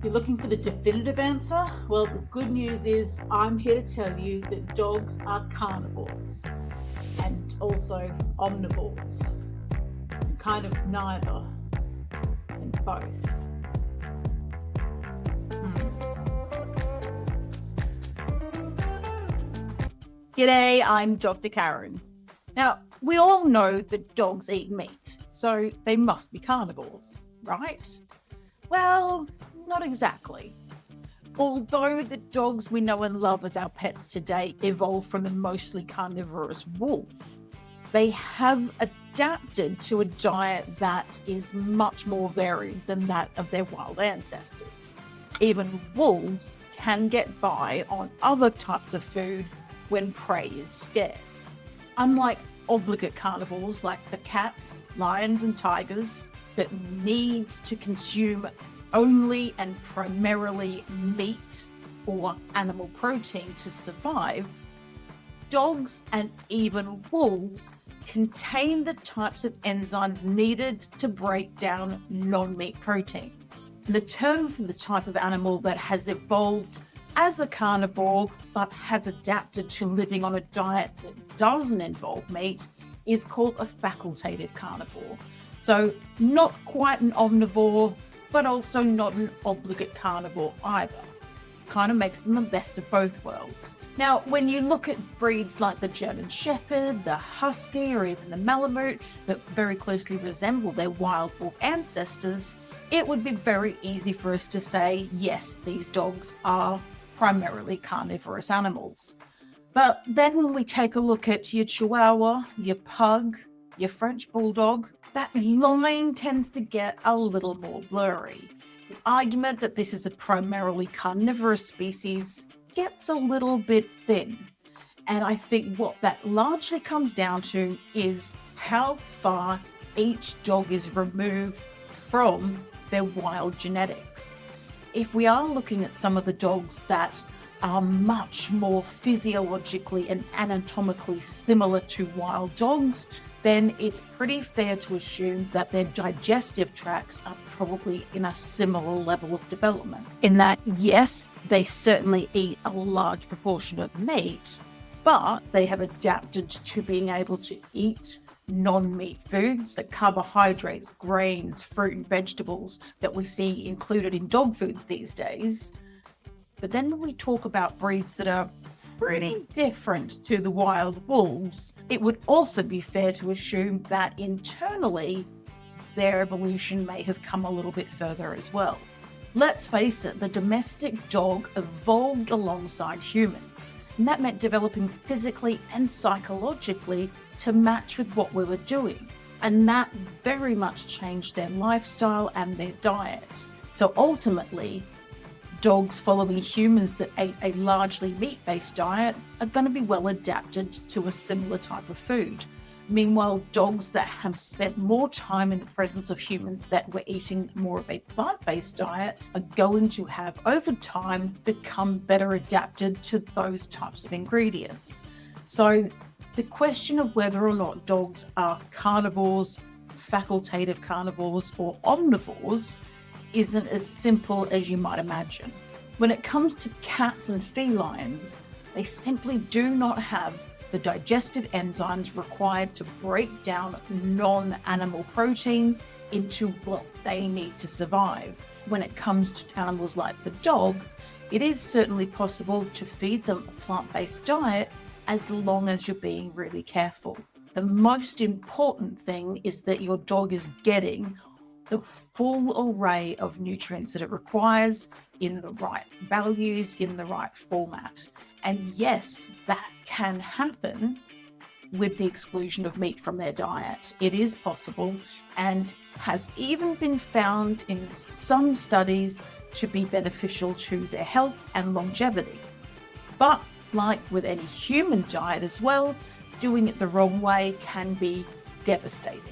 You're looking for the definitive answer? Well, the good news is I'm here to tell you that dogs are carnivores and also omnivores. And kind of neither and both. G'day, I'm Dr. Karen. Now, we all know that dogs eat meat, so they must be carnivores, right? Well, not exactly. Although the dogs we know and love as our pets today evolved from a mostly carnivorous wolf, they have adapted to a diet that is much more varied than that of their wild ancestors. Even wolves can get by on other types of food when prey is scarce. Unlike obligate carnivores like the cats, lions, and tigers that need to consume only and primarily meat or animal protein to survive, dogs and even wolves contain the types of enzymes needed to break down non-meat proteins. The term for the type of animal that has evolved as a carnivore but has adapted to living on a diet that doesn't involve meat is called a facultative carnivore. So not quite an omnivore, but also not an obligate carnivore either. Kind of makes them the best of both worlds. Now, when you look at breeds like the German Shepherd, the Husky, or even the Malamute that very closely resemble their wild wolf ancestors, it would be very easy for us to say, yes, these dogs are primarily carnivorous animals. But then when we take a look at your Chihuahua, your Pug, your French Bulldog, that line tends to get a little more blurry. The argument that this is a primarily carnivorous species gets a little bit thin. And I think what that largely comes down to is how far each dog is removed from their wild genetics. If we are looking at some of the dogs that are much more physiologically and anatomically similar to wild dogs, then it's pretty fair to assume that their digestive tracts are probably in a similar level of development. In that, yes, they certainly eat a large proportion of meat, but they have adapted to being able to eat non-meat foods, like carbohydrates, grains, fruit and vegetables that we see included in dog foods these days. But then when we talk about breeds that are pretty different to the wild wolves, it would also be fair to assume that internally their evolution may have come a little bit further as well. Let's face it, the domestic dog evolved alongside humans, and that meant developing physically and psychologically to match with what we were doing. And that very much changed their lifestyle and their diet. So ultimately, dogs following humans that ate a largely meat-based diet are going to be well adapted to a similar type of food. Meanwhile, dogs that have spent more time in the presence of humans that were eating more of a plant-based diet are going to have, over time, become better adapted to those types of ingredients. So the question of whether or not dogs are carnivores, facultative carnivores, or omnivores isn't as simple as you might imagine. When it comes to cats and felines, they simply do not have the digestive enzymes required to break down non-animal proteins into what they need to survive. When it comes to animals like the dog, it is certainly possible to feed them a plant-based diet as long as you're being really careful. The most important thing is that your dog is getting the full array of nutrients that it requires in the right values, in the right format. And yes, that can happen with the exclusion of meat from their diet. It is possible and has even been found in some studies to be beneficial to their health and longevity. But like with any human diet as well, doing it the wrong way can be devastating.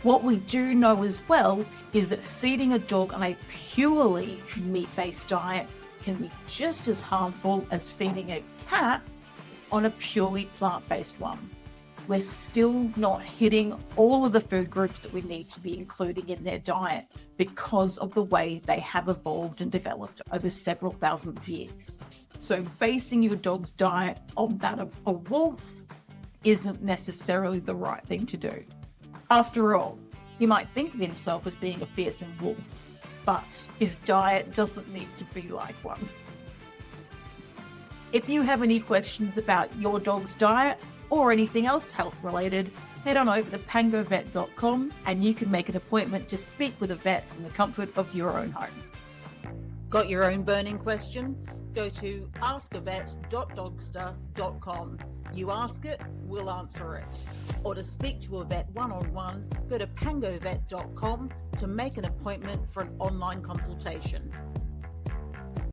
What we do know as well is that feeding a dog on a purely meat-based diet can be just as harmful as feeding a cat on a purely plant-based one. we're still not hitting all of the food groups that we need to be including in their diet because of the way they have evolved and developed over several thousand years. So basing your dog's diet on that of a wolf isn't necessarily the right thing to do. After all, he might think of himself as being a fearsome wolf, but his diet doesn't need to be like one. If you have any questions about your dog's diet or anything else health related, head on over to pangovet.com and you can make an appointment to speak with a vet from the comfort of your own home. Got your own burning question? Go to askavet.dogster.com. You ask it, we'll answer it. Or to speak to a vet one-on-one, go to pangovet.com to make an appointment for an online consultation.